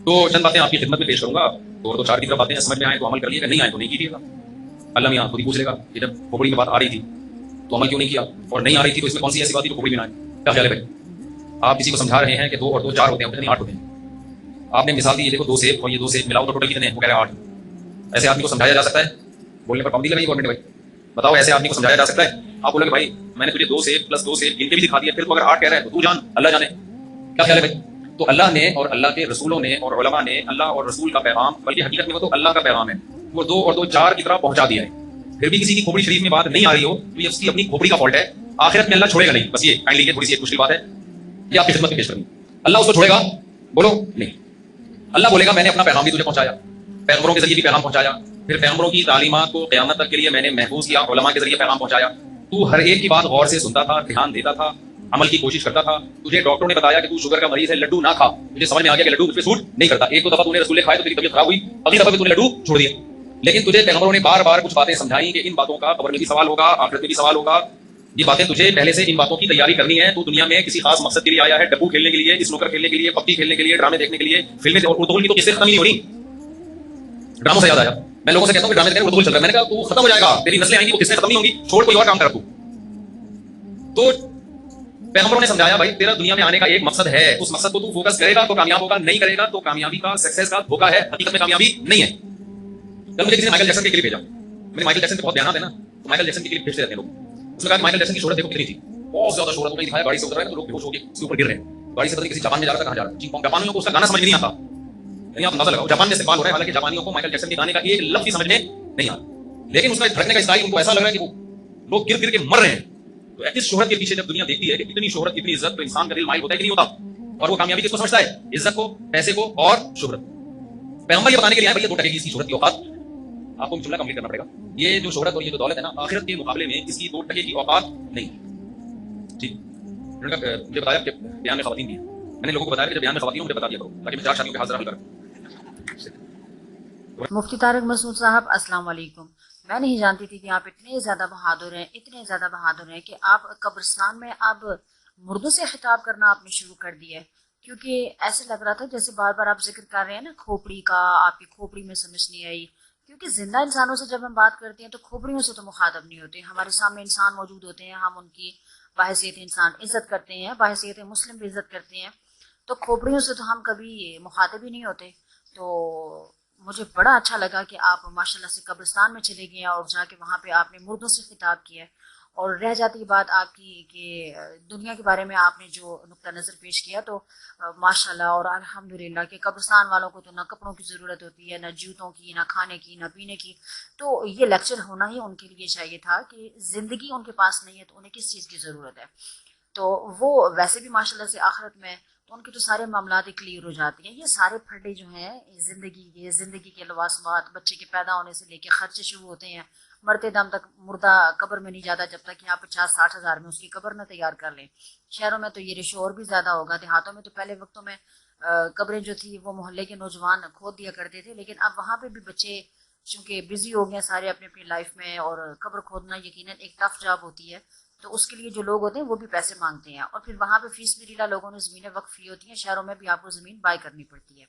تو چند باتیں آپ کی خدمت میں پیش کروں گا، تو چار کی طرف باتیں سمجھ میں آئیں تو عمل کر لیے گا، نہیں آئے تو نہیں کیجیے گا۔ اللہ میاں خود ہی پوچھ لے گا کہ جب کھوپڑی میں بات آ رہی تھی تو عمل کیوں نہیں کیا، اور نہیں آ رہی تھی تو اس میں کون سی ایسی بات تھی جو کھوپڑی میں نہ آئے؟ کیا خیال ہے بھائی؟ آپ کسی کو سمجھا رہے ہیں کہ 2 اور 2 4 ہوتے ہیں، نہیں 8 ہوتے ہیں۔ آپ نے مثال دی، یہ دیکھو 2 سیب اور یہ 2 سیب ملاؤ تو ٹوٹل کتنے ہیں؟ وہ کہہ رہے ہیں 8۔ ایسے آدمی کو سمجھایا جا سکتا ہے؟ بولنے پر پابندی لگائی گورنمنٹ نے بھائی، بتاؤ ایسے آدمی کو سمجھایا جا سکتا ہے؟ آپ بولے کہ بھائی میں نے تجھے 2 سیب پلس 2 سیب گن کے بھی دکھا دیا، پھر تو اگر 8 کہہ رہا ہے تو تو جان اللہ جانے۔ کیا خیال ہے بھائی؟ تو اللہ نے اور اللہ کے رسولوں نے اور علماء نے اللہ اور رسول کا پیغام، بلکہ حقیقت میں وہ تو اللہ کا پیغام ہے، وہ 2 اور 2 4 کی طرح پہنچا دیا ہے۔ پھر بھی کسی کی کھوپڑی شریف میں بات نہیں آ رہی ہو تو یہ اس کی اپنی کھوپڑی کا فالٹ ہے، آخرت میں اللہ چھوڑے گا نہیں۔ بس یہ کائنڈلی تھوڑی سی ایک مشکل بات ہے، یہ آپ کی خدمت میں پیش کروں۔ اللہ اس کو چھوڑے گا؟ بولو نہیں۔ اللہ بولے گا میں نے اپنا پیغام بھی تجھے پہنچایا، پیغمبروں کے ذریعے بھی پیغام پہنچایا، پھر پیغمبروں کی تعلیمات کو قیامت تک کے لیے میں نے محفوظ کیا، علماء کے ذریعے پیغام پہنچایا۔ تو ہر ایک کی بات غور سے سنتا تھا، دھیان دیتا تھا، عمل کی کوشش کرتا تھا۔ تجھے ڈاکٹروں نے بتایا کہ تو شوگر کا مریض ہے، لڈو نہ کھا، تجھے سمجھ میں آ گیا کہ لڈو تجھ پہ سوٹ نہیں کرتا۔ ایک دو دفعہ تو نے رسولے کھائے تو تیری طبیعت خراب ہوئی، اگلی دفعہ تو نے لڈو چھوڑ دیا۔ لیکن تجھے پیغمبروں نے بار بار کچھ باتیں سمجھائیں کہ ان باتوں کا قبر میں بھی سوال ہوگا، آخرت میں بھی سوال ہوگا۔ یہ باتیں تجھے پہلے سے ان باتوں کی تیاری کرنی ہے۔ تو دنیا میں کسی خاص مقصد کے لیے آیا ہے، ڈبو کھیلنے کے لیے، اسنوکر کھیلنے کے لیے، پبجی کھیلنے کے لیے، ڈرامے دیکھنے کے لیے، فلمیں اور اردو کی تو قصے ختم ہی نہیں ہو رہی۔ ڈراموں سے یاد آیا، میں لوگوں سے کہتا ہوں کہ ڈرامے دیکھیں، اردو چل رہا ہے، میں نے کہا تو ختم ہو جائے گا، تیری نسلیں آئیں گی وہ قصے ختم نہیں ہوں گی، چھوڑ کوئی اور کام کر تو پیغمبروں نے سمجھایا بھائی تیرا دنیا میں آنے کا ایک مقصد ہے، اس مقصد کو تو فوکس کرے گا تو کامیاب ہوگا، نہیں کرے گا تو کامیابی کا سکسیس کا دھوکہ ہے، حقیقت میں کامیابی نہیں ہے۔ کل مجھے کسی نے مائیکل جیکسن کے کلپ بھیجا، میرے مائیکل جیکسن کے بہت بیانات ہیں نا، تو مائیکل جیکسن کی کلپ بھیجتے رہتے ہیں لوگ۔ اس نے کہا کہ مائیکل جیکسن کی شہرت دیکھو کتنی تھی، بہت زیادہ شہرت، انہیں دکھایا گاڑی سے اتر رہا ہے تو لوگ بے ہوش ہو کے اس کے اوپر گر رہے ہیں، گاڑی سے پتہ نہیں کسی جاپان میں جا رہا تھا، کہاں جا رہا تھا، جاپانیوں کو اس کا گانا سمجھ میں نہیں آتا۔ یعنی آپ اندازہ لگاؤ جاپان میں استقبال ہو رہا ہے، حالانکہ جاپانیوں کو مائیکل جیکسن کے گانے کا ایک لفظ بھی سمجھ میں نہیں آتا، لیکن اس کا دھڑکنے کا اسٹائل ان کو ایسا لگ رہا ہے کہ وہ لوگ گر گر کے مر رہے ہیں۔ تو اس شہرت کے پیچھے جب دنیا دیکھتی ہے کہ اتنی شہرت اتنی عزت، تو انسان کا دل مائل ہوتا ہے کہ نہیں ہوتا؟ اور وہ کامیابی کس کو سمجھتا ہے؟ عزت کو، پیسے کو اور شہرت۔ پیغمبر یہ بتانے کے لیے آئے بھائی 2 ٹکے کی اس کی شہرت کی اوقات، آپ کو جملہ کمپلیٹ کرنا پڑے گا، یہ جو شہرت اور یہ جو دولت ہے نا، آخرت کے مقابلے میں اس کی 2 ٹکے کی اوقات نہیں۔ ٹھیک، انہوں نے مجھے بتایا کہ بیان میں خواتین بھی ہیں، میں نے لوگوں کو بتایا کہ جب بیان میں خواتین مجھے بتا دیا کرو تاکہ میں 4 شادیوں کے حاضر حل کروں۔ مفتی طارق مسعود صاحب السلام علیکم۔ میں نہیں جانتی تھی کہ آپ اتنے زیادہ بہادر ہیں، اتنے زیادہ بہادر ہیں کہ آپ قبرستان میں اب مردوں سے خطاب کرنا آپ نے شروع کر دیا ہے، کیونکہ ایسے لگ رہا تھا جیسے بار بار آپ ذکر کر رہے ہیں نا کھوپڑی کا، آپ کی کھوپڑی میں سمجھ نہیں آئی، کیونکہ زندہ انسانوں سے جب ہم بات کرتے ہیں تو کھوپڑیوں سے تو مخاطب نہیں ہوتے، ہمارے سامنے انسان موجود ہوتے ہیں، ہم ان کی بحیثیت انسان عزت کرتے ہیں، بحیثیت مسلم بھی عزت کرتے ہیں، تو کھوپڑیوں سے تو ہم کبھی مخاطب ہی نہیں ہوتے۔ تو مجھے بڑا اچھا لگا کہ آپ ماشاءاللہ سے قبرستان میں چلے گئے اور جا کے وہاں پہ آپ نے مردوں سے خطاب کیا، اور رہ جاتی بات آپ کی کہ دنیا کے بارے میں آپ نے جو نقطہ نظر پیش کیا، تو ماشاءاللہ اور الحمدللہ کہ قبرستان والوں کو تو نہ کپڑوں کی ضرورت ہوتی ہے، نہ جوتوں کی، نہ کھانے کی، نہ پینے کی، تو یہ لیکچر ہونا ہی ان کے لیے چاہیے تھا کہ زندگی ان کے پاس نہیں ہے تو انہیں کس چیز کی ضرورت ہے۔ تو وہ ویسے بھی ماشاءاللہ سے آخرت میں تو ان کے تو سارے معاملات کلیئر ہو جاتے ہیں۔ یہ سارے پھڈے جو ہیں زندگی کے لوازمات، بچے کے پیدا ہونے سے لے کے خرچے شروع ہوتے ہیں، مرتے دم تک مردہ قبر میں نہیں جاتا جب تک کہ آپ 50-60 ہزار میں اس کی قبر نہ تیار کر لیں۔ شہروں میں تو یہ رشو اور بھی زیادہ ہوگا، دیہاتوں میں تو پہلے وقتوں میں قبریں جو تھی وہ محلے کے نوجوان کھود دیا کرتے تھے، لیکن اب وہاں پہ بھی بچے چونکہ بزی ہو گئے سارے اپنی اپنی لائف میں، اور قبر کھودنا یقیناً ایک ٹف جاب ہوتی ہے، تو اس کے لیے جو لوگ ہوتے ہیں وہ بھی پیسے مانگتے ہیں، اور پھر وہاں پہ فی سبیل لوگوں نے زمینیں وقف کی ہوتی ہیں، شہروں میں بھی آپ کو زمین بائی کرنی پڑتی ہے،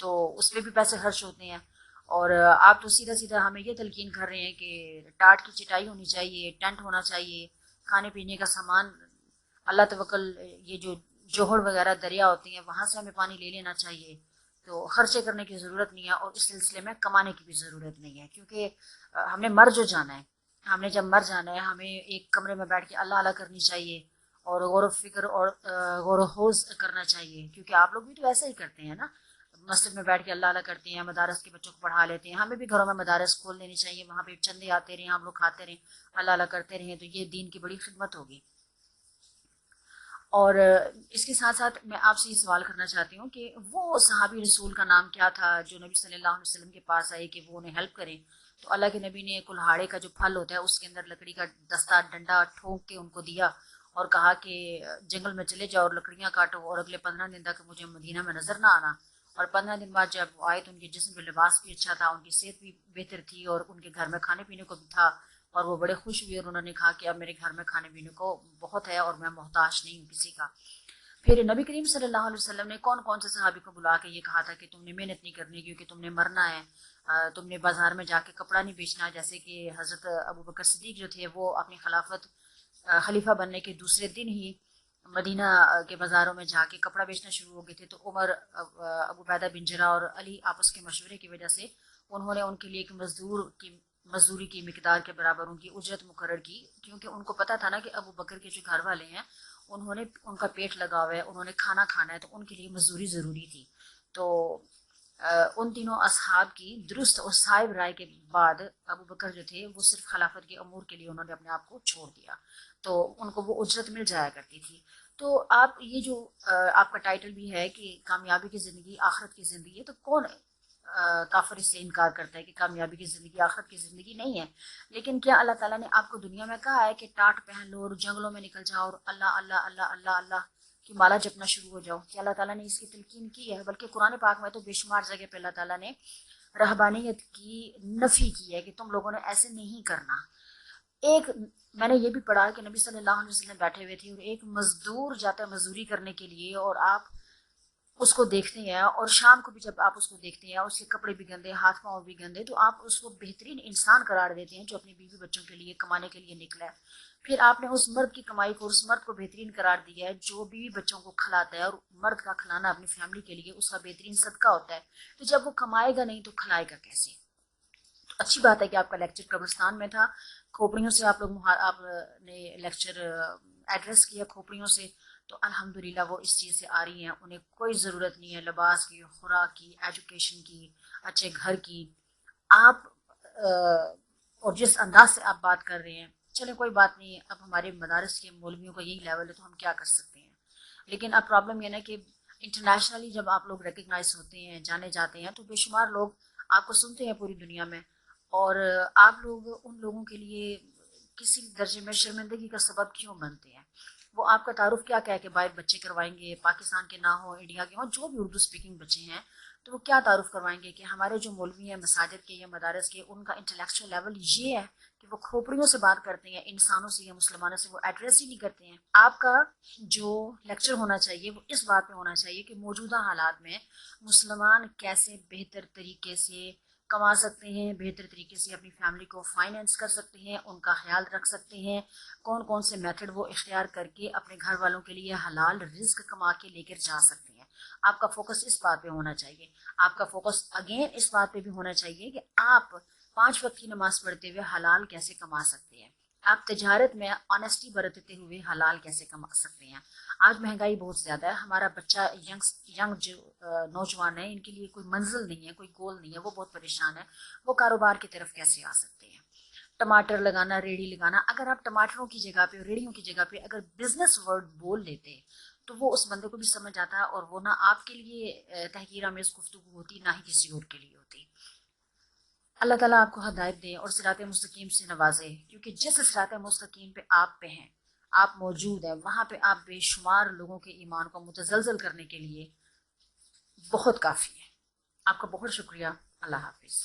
تو اس پہ بھی پیسے خرچ ہوتے ہیں۔ اور آپ تو سیدھا سیدھا ہمیں یہ تلقین کر رہے ہیں کہ ٹاٹ کی چٹائی ہونی چاہیے، ٹینٹ ہونا چاہیے، کھانے پینے کا سامان، اللہ توکل، یہ جو جوہر وغیرہ دریا ہوتی ہیں وہاں سے ہمیں پانی لے لینا چاہیے، تو خرچے کرنے کی ضرورت نہیں ہے، اور اس سلسلے میں کمانے کی بھی ضرورت نہیں ہے، کیونکہ ہم نے مر جو جانا ہے، ہم نے جب مر جانا ہے ہمیں ایک کمرے میں بیٹھ کے اللہ اللہ کرنی چاہیے، اور غور و فکر اور غور و خوض کرنا چاہیے، کیونکہ آپ لوگ بھی تو ایسا ہی کرتے ہیں نا، مسجد میں بیٹھ کے اللہ اللہ کرتے ہیں، مدارس کے بچوں کو پڑھا لیتے ہیں، ہمیں بھی گھروں میں مدارس کھول دینی چاہیے، وہاں پہ چندے آتے رہیں، ہم لوگ کھاتے رہیں، اللہ اللہ کرتے رہیں، تو یہ دین کی بڑی خدمت ہوگی۔ اور اس کے ساتھ ساتھ میں آپ سے یہ سوال کرنا چاہتی ہوں کہ وہ صحابی رسول کا نام کیا تھا جو نبی صلی اللہ علیہ وسلم کے پاس آئے کہ وہ انہیں ہیلپ کریں، تو اللہ کے نبی نے کلہاڑے کا جو پھل ہوتا ہے اس کے اندر لکڑی کا دستہ ڈنڈا ٹھونک کے ان کو دیا، اور کہا کہ جنگل میں چلے جاؤ اور لکڑیاں کاٹو، اور اگلے 15 دن تک مجھے مدینہ میں نظر نہ آنا، اور 15 دن بعد جب وہ آئے تو ان کے جسم پہ لباس بھی اچھا تھا، ان کی صحت بھی بہتر تھی، اور ان کے گھر میں کھانے پینے کو بھی تھا، اور وہ بڑے خوش ہوئے، اور انہوں نے کہا کہ اب میرے گھر میں کھانے پینے کو بہت ہے اور میں محتاج نہیں ہوں کسی کا۔ پھر نبی کریم صلی اللہ علیہ وسلم نے کون کون سے صحابی کو بلا کے یہ کہا تھا کہ تم نے محنت نہیں کرنی کیونکہ تم نے مرنا ہے، تم نے بازار میں جا کے کپڑا نہیں بیچنا، جیسے کہ حضرت ابو بکر صدیق جو تھے وہ اپنی خلافت خلیفہ بننے کے دوسرے دن ہی مدینہ کے بازاروں میں جا کے کپڑا بیچنا شروع ہو گئے تھے، تو عمر، ابو عبیدہ بن جرا اور علی آپس کے مشورے کی وجہ سے انہوں نے ان کے لیے ایک مزدوری کی مقدار کے برابر ان کی اجرت مقرر کی، کیونکہ ان کو پتا تھا نا کہ ابو بکر کے جو گھر والے ہیں انہوں نے ان کا پیٹ لگا ہوا ہے، انہوں نے کھانا کھانا ہے، تو ان کے لیے مزدوری ضروری تھی۔ تو ان تینوں اصحاب کی درست اور صائب رائے کے بعد ابو بکر جو تھے وہ صرف خلافت کے امور کے لیے انہوں نے اپنے آپ کو چھوڑ دیا، تو ان کو وہ اجرت مل جایا کرتی تھی۔ تو آپ یہ جو آپ کا ٹائٹل بھی ہے کہ کامیابی کی زندگی آخرت کی زندگی ہے، تو کون کافر اس سے انکار کرتا ہے کہ کامیابی کی زندگی آخرت کی زندگی نہیں ہے؟ لیکن کیا اللہ تعالیٰ نے آپ کو دنیا میں کہا ہے کہ ٹاٹ پہن لو اور جنگلوں میں نکل جاؤ اور اللہ اللہ اللہ اللہ اللہ کی مالا جپنا شروع ہو جاؤ؟ کہ اللہ تعالیٰ نے اس کی تلقین کی ہے؟ بلکہ قرآن پاک میں تو بے شمار جگہ پہ اللہ تعالیٰ نے رہبانیت کی نفی کی ہے کہ تم لوگوں نے ایسے نہیں کرنا۔ ایک میں نے یہ بھی پڑھا کہ نبی صلی اللہ علیہ وسلم بیٹھے ہوئے تھے اور ایک مزدور جاتا ہے مزدوری کرنے کے لیے، اور آپ اس کو دیکھتے ہیں، اور شام کو بھی جب آپ اس کو دیکھتے ہیں اس کے کپڑے بھی گندے، ہاتھ پاؤں بھی گندے، تو آپ اس کو بہترین انسان قرار دیتے ہیں جو اپنی بیوی بچوں کے لیے کمانے کے لیے نکلا ہے۔ پھر آپ نے اس مرد کی کمائی کو، اس مرد کو بہترین قرار دیا ہے جو بیوی بچوں کو کھلاتا ہے، اور مرد کا کھلانا اپنی فیملی کے لیے اس کا بہترین صدقہ ہوتا ہے۔ تو جب وہ کمائے گا نہیں تو کھلائے گا کیسے؟ تو اچھی بات ہے کہ آپ کا لیکچر قبرستان میں تھا، کھوپڑیوں سے آپ نے لیکچر ایڈریس کیا کھوپڑیوں سے، تو الحمدللہ وہ اس چیز سے آ رہی ہیں، انہیں کوئی ضرورت نہیں ہے لباس کی، خوراک کی، ایجوکیشن کی، اچھے گھر کی۔ آپ اور جس انداز سے آپ بات کر رہے ہیں، چلے کوئی بات نہیں، اب ہمارے مدارس کے مولویوں کا یہی لیول ہے تو ہم کیا کر سکتے ہیں۔ لیکن اب پرابلم یہ نا کہ انٹرنیشنلی جب آپ لوگ ریکگنائز ہوتے ہیں، جانے جاتے ہیں، تو بے شمار لوگ آپ کو سنتے ہیں پوری دنیا میں، اور آپ لوگ ان لوگوں کے لیے کسی درجے میں شرمندگی کا سبب کیوں بنتے ہیں؟ وہ آپ کا تعارف کیا کہہ کے باہر بچے کروائیں گے، پاکستان کے نہ ہوں، انڈیا کے ہوں، جو بھی اردو اسپیکنگ بچے ہیں، تو وہ کیا تعارف کروائیں گے کہ ہمارے جو مولوی ہیں مساجد کے یا مدارس کے، ان کا انٹلیکچوئل لیول یہ ہے کہ وہ کھوپڑیوں سے بات کرتے ہیں، انسانوں سے یا مسلمانوں سے وہ ایڈریس ہی نہیں کرتے ہیں۔ آپ کا جو لیکچر ہونا چاہیے وہ اس بات پہ ہونا چاہیے کہ موجودہ حالات میں مسلمان کیسے بہتر طریقے سے کما سکتے ہیں، بہتر طریقے سے اپنی فیملی کو فائنینس کر سکتے ہیں، ان کا خیال رکھ سکتے ہیں، کون کون سے میتھڈ وہ اختیار کر کے اپنے گھر والوں کے لیے حلال رزق کما کے لے کر جا سکتے ہیں۔ آپ کا فوکس اس بات پہ ہونا چاہیے۔ آپ کا فوکس اگین اس بات پہ بھی ہونا چاہیے کہ آپ 5 وقت کی نماز پڑھتے ہوئے حلال کیسے کما سکتے ہیں، آپ تجارت میں آنیسٹی برتتے ہوئے حلال کیسے کما سکتے ہیں۔ آج مہنگائی بہت زیادہ ہے، ہمارا بچہ ینگ جو نوجوان ہے، ان کے لیے کوئی منزل نہیں ہے، کوئی گول نہیں ہے، وہ بہت پریشان ہے، وہ کاروبار کی طرف کیسے آ سکتے ہیں؟ ٹماٹر لگانا، ریڑھی لگانا، اگر آپ ٹماٹروں کی جگہ پہ، ریڑھیوں کی جگہ پہ اگر بزنس ورڈ بول لیتے تو وہ اس بندے کو بھی سمجھ آتا، اور وہ نہ آپ کے لیے تحقیر آمیز گفتگو ہوتی، نہ ہی کسی اور کے لیے ہوتی۔ اللہ تعالیٰ آپ کو ہدایت دے اور صراط مستقیم سے نوازے، کیونکہ جس صراط مستقیم پہ آپ پہ ہیں، آپ موجود ہیں، وہاں پہ آپ بے شمار لوگوں کے ایمان کو متزلزل کرنے کے لیے بہت کافی ہے۔ آپ کا بہت شکریہ۔ اللہ حافظ۔